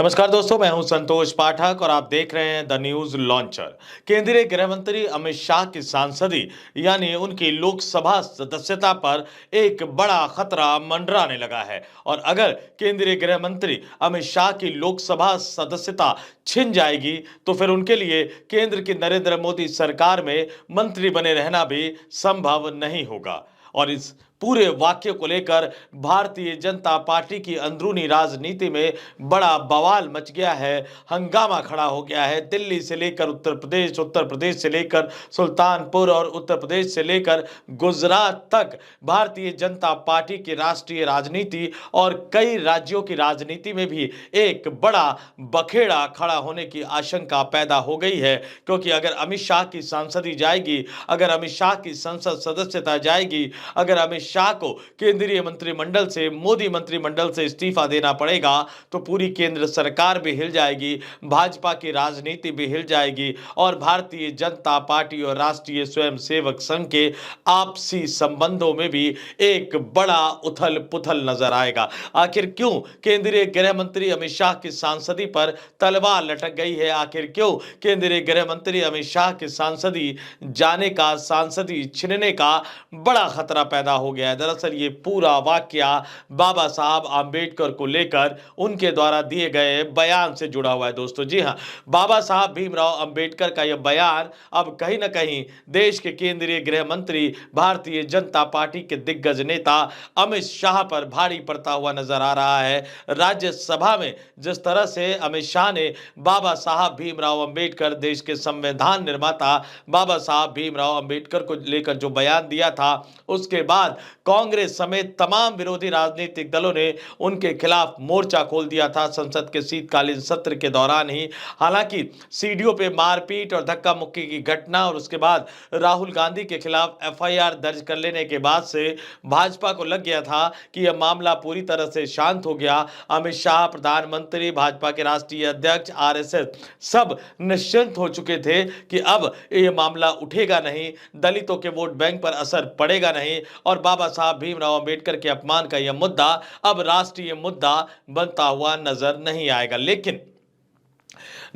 नमस्कार दोस्तों, मैं हूं संतोष पाठक और आप देख रहे हैं द न्यूज लॉन्चर। केंद्रीय गृह मंत्री अमित शाह की सांसदी यानी उनकी लोकसभा सदस्यता पर एक बड़ा खतरा मंडराने लगा है। और अगर केंद्रीय गृह मंत्री अमित शाह की लोकसभा सदस्यता छिन जाएगी तो फिर उनके लिए केंद्र की नरेंद्र मोदी सरकार में मंत्री बने रहना भी संभव नहीं होगा। और इस पूरे वाक्य को लेकर भारतीय जनता पार्टी की अंदरूनी राजनीति में बड़ा बवाल मच गया है, हंगामा खड़ा हो गया है। दिल्ली से लेकर उत्तर प्रदेश से लेकर सुल्तानपुर और उत्तर प्रदेश से लेकर गुजरात तक भारतीय जनता पार्टी की राष्ट्रीय राजनीति और कई राज्यों की राजनीति में भी एक बड़ा बखेड़ा खड़ा होने की आशंका पैदा हो गई है। क्योंकि अगर अमित शाह की सांसदी जाएगी, अगर अमित शाह की संसद सदस्यता जाएगी, अगर अमित शाह को केंद्रीय मंत्रिमंडल से, मोदी मंत्रिमंडल से इस्तीफा देना पड़ेगा तो पूरी केंद्र सरकार भी हिल जाएगी, भाजपा की राजनीति भी हिल जाएगी और भारतीय जनता पार्टी और राष्ट्रीय स्वयंसेवक संघ के आपसी संबंधों में भी एक बड़ा उथल पुथल नजर आएगा। आखिर क्यों केंद्रीय गृह मंत्री अमित शाह की सांसदी पर तलवार लटक गई है? आखिर क्यों केंद्रीय गृह मंत्री अमित शाह की सांसदी जाने का, सांसदी छिनने का बड़ा खतरा पैदा हो गया है? दरअसल ये पूरा वाकया बाबा साहब आंबेडकर को लेकर उनके द्वारा दिए गए बयान से जुड़ा हुआ है दोस्तों। जी हां, बाबा साहब भीमराव अंबेडकर का यह बयान अब कहीं ना कहीं देश के केंद्रीय गृह मंत्री, भारतीय जनता पार्टी के दिग्गज नेता अमित शाह पर भारी पड़ता हुआ नजर आ रहा है। राज्यसभा में जिस तरह से अमित शाह ने बाबा साहब भीमराव अंबेडकर, देश के संविधान निर्माता बाबा साहब भीमराव अंबेडकर को लेकर जो बयान दिया था, उसके बाद कांग्रेस समेत तमाम विरोधी राजनीतिक दलों ने उनके खिलाफ मोर्चा खोल दिया था संसद के शीतकालीन सत्र के दौरान ही। हालांकि सीडीओ पे मारपीट और धक्का मुक्की की घटना और उसके बाद राहुल गांधी के खिलाफ एफआईआर दर्ज कर लेने के बाद से भाजपा को लग गया था कि यह मामला पूरी तरह से शांत हो गया। अमित शाह, प्रधानमंत्री, भाजपा के राष्ट्रीय अध्यक्ष, आरएसएस सब निश्चिंत हो चुके थे कि अब यह मामला उठेगा नहीं, दलितों के वोट बैंक पर असर पड़ेगा नहीं और बाबा साहब भीमराव अंबेडकर के अपमान का यह मुद्दा अब राष्ट्रीय मुद्दा बनता हुआ नजर नहीं आएगा। लेकिन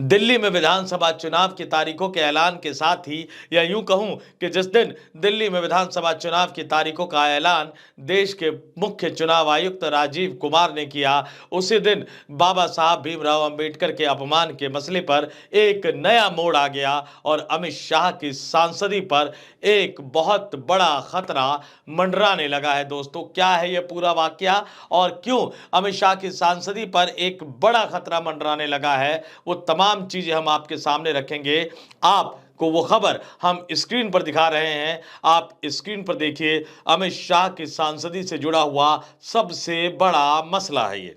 दिल्ली में विधानसभा चुनाव की तारीखों के ऐलान के साथ ही, या यूं कहूं कि जिस दिन दिल्ली में विधानसभा चुनाव की तारीखों का ऐलान देश के मुख्य चुनाव आयुक्त राजीव कुमार ने किया, उसी दिन बाबा साहब भीमराव अंबेडकर के अपमान के मसले पर एक नया मोड़ आ गया और अमित शाह की सांसदी पर एक बहुत बड़ा खतरा मंडराने लगा है। दोस्तों, क्या है यह पूरा वाकया और क्यों अमित शाह की सांसदी पर एक बड़ा खतरा मंडराने लगा है, वो तमाम चीजें हम आपके सामने रखेंगे। आपको वो खबर हम स्क्रीन पर दिखा रहे हैं, आप स्क्रीन पर देखिए। अमित शाह की सांसदी से जुड़ा हुआ सबसे बड़ा मसला है ये।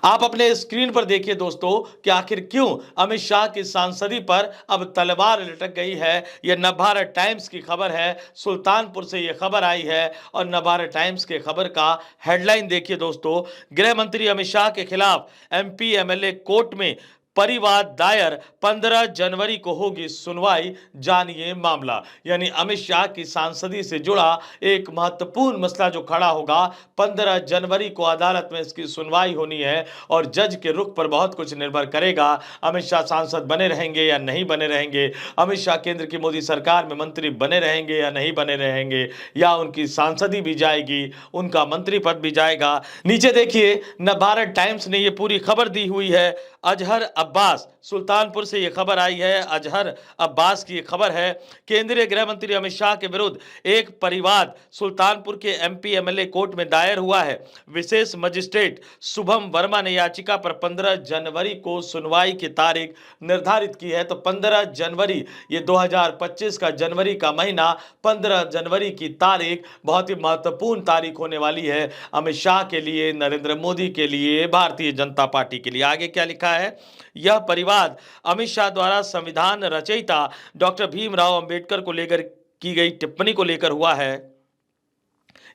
आप अपने स्क्रीन पर देखिए दोस्तों कि आखिर क्यों अमित शाह की सांसदी पर अब तलवार लटक गई है। यह नवभारत टाइम्स की खबर है, सुल्तानपुर से यह खबर आई है और नवभारत टाइम्स के खबर का हेडलाइन देखिए दोस्तों। गृह मंत्री अमित शाह के खिलाफ एमपी एमएलए कोर्ट में परिवाद दायर, 15 जनवरी को होगी सुनवाई, जानिए मामला। यानी अमित शाह की सांसदी से जुड़ा एक महत्वपूर्ण मसला जो खड़ा होगा, 15 जनवरी को अदालत में इसकी सुनवाई होनी है और जज के रुख पर बहुत कुछ निर्भर करेगा। अमित शाह सांसद बने रहेंगे या नहीं बने रहेंगे, अमित शाह केंद्र की मोदी सरकार में मंत्री बने रहेंगे या नहीं बने रहेंगे, या उनकी सांसदी भी जाएगी, उनका मंत्री पद भी जाएगा। नीचे देखिए, नवभारत टाइम्स ने यह पूरी खबर दी हुई है। अजहर अब्बास, सुल्तानपुर से यह खबर आई है, अजहर अब्बास की यह खबर है। केंद्रीय गृह मंत्री अमित शाह के विरुद्ध एक परिवाद सुल्तानपुर के एमपी एमएलए कोर्ट में दायर हुआ है। विशेष मजिस्ट्रेट शुभम वर्मा ने याचिका पर 15 जनवरी को सुनवाई की तारीख निर्धारित की है। तो 15 जनवरी, ये 2025 का जनवरी का महीना, 15 जनवरी की तारीख बहुत ही महत्वपूर्ण तारीख होने वाली है अमित शाह के लिए, नरेंद्र मोदी के लिए, भारतीय जनता पार्टी के लिए। आगे क्या लिखा है? यह परिवाद अमित शाह द्वारा संविधान रचयिता डॉक्टर भीमराव अंबेडकर को लेकर की गई टिप्पणी को लेकर हुआ है।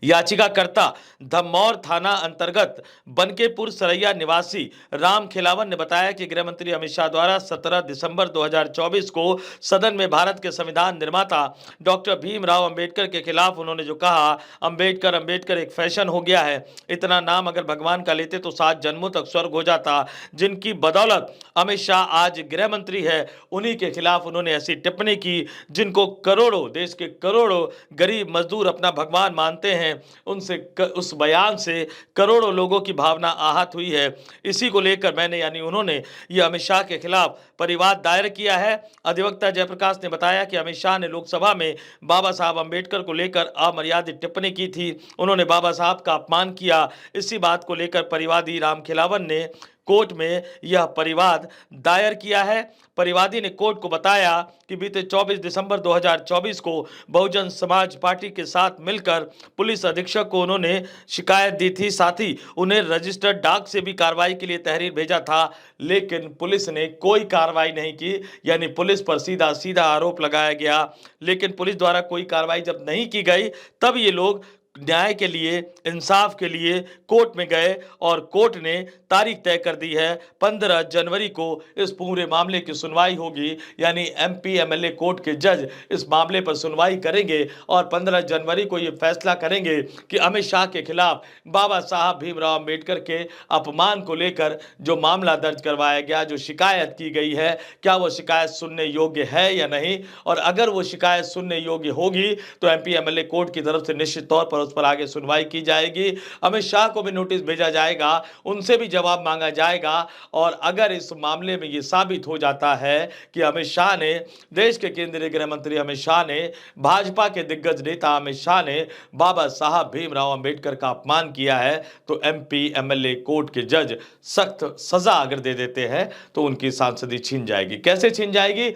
याचिकाकर्ता धमौर थाना अंतर्गत बनकेपुर सरैया निवासी राम खिलावन ने बताया कि गृह मंत्री अमित शाह द्वारा 17 दिसंबर 2024 को सदन में भारत के संविधान निर्माता डॉक्टर भीमराव अंबेडकर के खिलाफ उन्होंने जो कहा, अंबेडकर अंबेडकर एक फैशन हो गया है, इतना नाम अगर भगवान का लेते तो 7 जन्मों तक स्वर्ग हो जाता, जिनकी बदौलत अमित शाह आज गृह मंत्री है, उन्हीं के खिलाफ उन्होंने ऐसी टिप्पणी की जिनको करोड़ों, देश के करोड़ों गरीब मजदूर अपना भगवान मानते हैं। उस बयान से करोड़ों लोगों की भावना आहत हुई है। इसी को लेकर मैंने यानी उन्होंने ये अमित शाह के खिलाफ परिवाद दायर किया है। अधिवक्ता जयप्रकाश ने बताया कि अमित शाह ने लोकसभा में बाबा साहब अंबेडकर को लेकर अमर्यादित टिप्पणी की थी। उन्होंने बाबा साहब का अपमान किया। इसी बात को लेकर परिवादी राम खिलावन ने कोर्ट में यह परिवाद दायर किया है। परिवादी ने कोर्ट को बताया कि बीते 24 दिसंबर 2024 को बहुजन समाज पार्टी के साथ मिलकर पुलिस अधीक्षक को उन्होंने शिकायत दी थी। साथ ही उन्हें रजिस्टर्ड डाक से भी कार्रवाई के लिए तहरीर भेजा था, लेकिन पुलिस ने कोई कार्रवाई नहीं की। यानी पुलिस पर सीधा सीधा आरोप लगाया गया, लेकिन पुलिस द्वारा कोई कार्रवाई जब नहीं की गई तब ये लोग न्याय के लिए, इंसाफ के लिए कोर्ट में गए और कोर्ट ने तारीख तय कर दी है। 15 जनवरी को इस पूरे मामले की सुनवाई होगी। यानी एमपी एमएलए कोर्ट के जज इस मामले पर सुनवाई करेंगे और 15 जनवरी को यह फैसला करेंगे कि अमित शाह के खिलाफ बाबा साहब भीमराव अंबेडकर के अपमान को लेकर जो मामला दर्ज करवाया गया, जो शिकायत की गई है, क्या वो शिकायत सुनने योग्य है या नहीं। और अगर वो शिकायत सुनने योग्य होगी तो एमपी एमएलए कोर्ट की तरफ से निश्चित तौर पर उस पर आगे सुनवाई की जाएगी। अमित शाह को भी नोटिस भेजा जाएगा, उनसे भी जवाब मांगा जाएगा। और अगर इस मामले में यह साबित हो जाता है कि अमित शाह ने, देश के केंद्रीय गृह मंत्री अमित शाह ने, भाजपा के दिग्गज नेता अमित शाह ने बाबा साहब भीमराव अंबेडकर का अपमान किया है, तो एमपी एमएलए कोर्ट के जज सख्त सजा अगर दे देते हैं तो उनकी सांसदी छीन जाएगी। कैसे छीन जाएगी?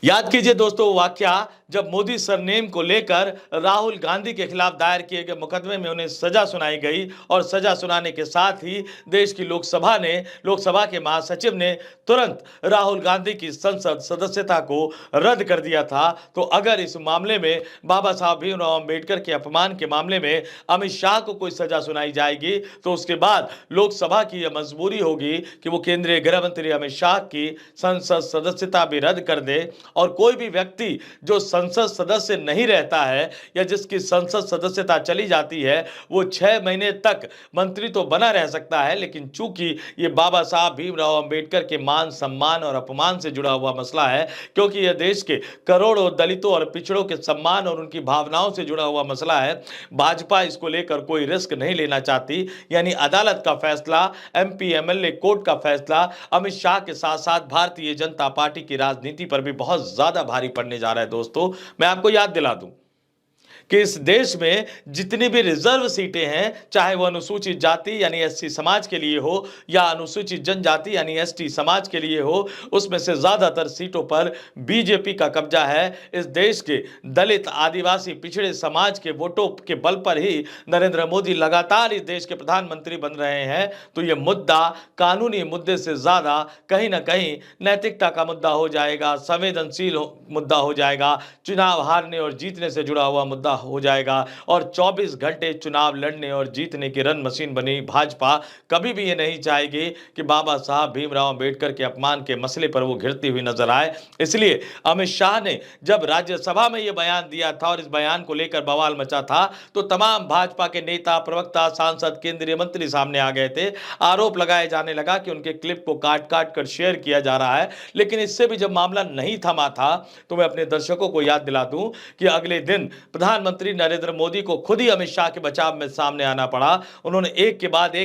याद कीजिए दोस्तों, वाकया जब मोदी सरनेम को लेकर राहुल गांधी के खिलाफ दायर किए गए मुकदमे में उन्हें सजा सुनाई गई और सजा सुनाने के साथ ही देश की लोकसभा के महासचिव ने तुरंत राहुल गांधी की संसद सदस्यता को रद्द कर दिया था। तो अगर इस मामले में बाबा साहब भीमराव अंबेडकर के अपमान के मामले में अमित शाह को कोई सजा सुनाई जाएगी तो उसके बाद लोकसभा की यह मजबूरी होगी कि वो केंद्रीय गृह मंत्री अमित शाह की संसद सदस्यता भी रद्द कर दे। और कोई भी व्यक्ति जो संसद सदस्य नहीं रहता है या जिसकी संसद सदस्यता चली जाती है, वो 6 महीने तक मंत्री तो बना रह सकता है, लेकिन चूंकि ये बाबा साहब भीमराव अंबेडकर के मान सम्मान और अपमान से जुड़ा हुआ मसला है, क्योंकि यह देश के करोड़ों दलितों और पिछड़ों के सम्मान और उनकी भावनाओं से जुड़ा हुआ मसला है, भाजपा इसको लेकर कोई रिस्क नहीं लेना चाहती। यानी अदालत का फैसला, एमपी एमएलए कोर्ट का फैसला अमित शाह के साथ साथ भारतीय जनता पार्टी की राजनीति पर भी बहुत ज्यादा भारी पड़ने जा रहा है। दोस्तों, मैं आपको याद दिला दूं कि इस देश में जितनी भी रिजर्व सीटें हैं, चाहे वो अनुसूचित जाति यानी एससी समाज के लिए हो या अनुसूचित जनजाति यानी एसटी समाज के लिए हो, उसमें से ज्यादातर सीटों पर बीजेपी का कब्जा है। इस देश के दलित, आदिवासी, पिछड़े समाज के वोटों के बल पर ही नरेंद्र मोदी लगातार इस देश के प्रधानमंत्री बन रहे हैं। तो ये मुद्दा कानूनी मुद्दे से ज्यादा कहीं ना कहीं नैतिकता का मुद्दा हो जाएगा, संवेदनशील मुद्दा हो जाएगा, चुनाव हारने और जीतने से जुड़ा हुआ मुद्दा हो जाएगा। और 24 घंटे चुनाव लड़ने और जीतने की रन मशीन बनी भाजपा कभी भी ये नहीं चाहेगी कि बाबा साहब भीमराव अंबेडकर के अपमान के मसले पर वो घिरती हुई नजर आए। इसलिए अमित शाह ने जब राज्यसभा में ये बयान दिया था और इस बयान को लेकर बवाल मचा था, तो तमाम भाजपा के नेता, प्रवक्ता, सांसद, केंद्रीय मंत्री सामने आ गए थे। आरोप लगाए जाने लगा कि उनके क्लिप को काट काट कर शेयर किया जा रहा है। लेकिन इससे भी जब मामला नहीं थमा था, तो मैं अपने दर्शकों को याद दिला दूं कि अगले दिन प्रधानमंत्री नरेंद्र मोदी को खुद ही अमित शाह के बचाव में सामने आना पड़ा। उन्होंने एक के बाद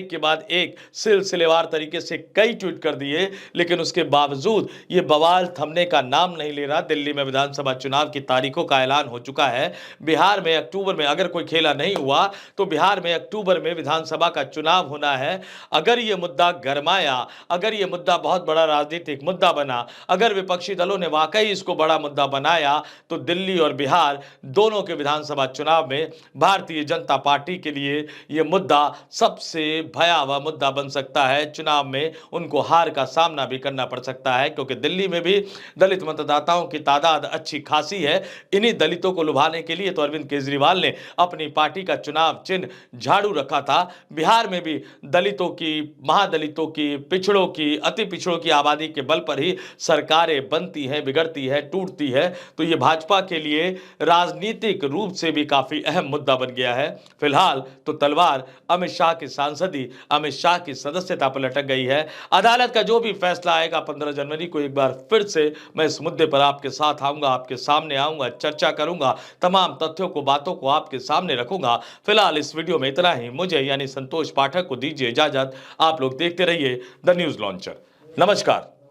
एक सिलसिलेवार तरीके से कई ट्वीट कर दिए, लेकिन उसके बावजूद ये बवाल थमने का नाम नहीं ले रहा। दिल्ली में विधानसभा चुनाव की तारीखों का ऐलान हो चुका है। बिहार में अक्टूबर में, अगर कोई खेला नहीं हुआ तो बिहार में अक्टूबर में विधानसभा का चुनाव होना है। अगर यह मुद्दा गरमाया, अगर यह मुद्दा बहुत बड़ा राजनीतिक मुद्दा बना, अगर विपक्षी दलों ने वाकई इसको बड़ा मुद्दा बनाया, तो दिल्ली और बिहार दोनों के विधानसभा विधानसभा चुनाव में भारतीय जनता पार्टी के लिए यह मुद्दा सबसे भयावह मुद्दा बन सकता है। चुनाव में उनको हार का सामना भी करना पड़ सकता है, क्योंकि दिल्ली में भी दलित मतदाताओं की तादाद अच्छी खासी है। इन्हीं दलितों को लुभाने के लिए तो अरविंद केजरीवाल ने अपनी पार्टी का चुनाव चिन्ह झाड़ू रखा था। बिहार में भी दलितों की, महादलितों की, पिछड़ों की, अति पिछड़ों की आबादी के बल पर ही सरकारें बनती हैं, बिगड़ती है, टूटती है। तो ये भाजपा के लिए राजनीतिक रूप से भी काफी अहम मुद्दा बन गया है। फिलहाल तो तलवार अमित शाह की सांसदी, अमित शाह की सदस्यता पर लटक गई है। अदालत का जो भी फैसला आएगा 15 जनवरी को, एक बार फिर से मैं इस मुद्दे पर आपके साथ आऊंगा, आपके सामने आऊंगा, चर्चा करूंगा, तमाम तथ्यों को, बातों को आपके सामने रखूंगा। फिलहाल इस वीडियो में इतना ही। मुझे यानी संतोष पाठक को दीजिए इजाजत। आप लोग देखते रहिए द न्यूज लॉन्चर। नमस्कार।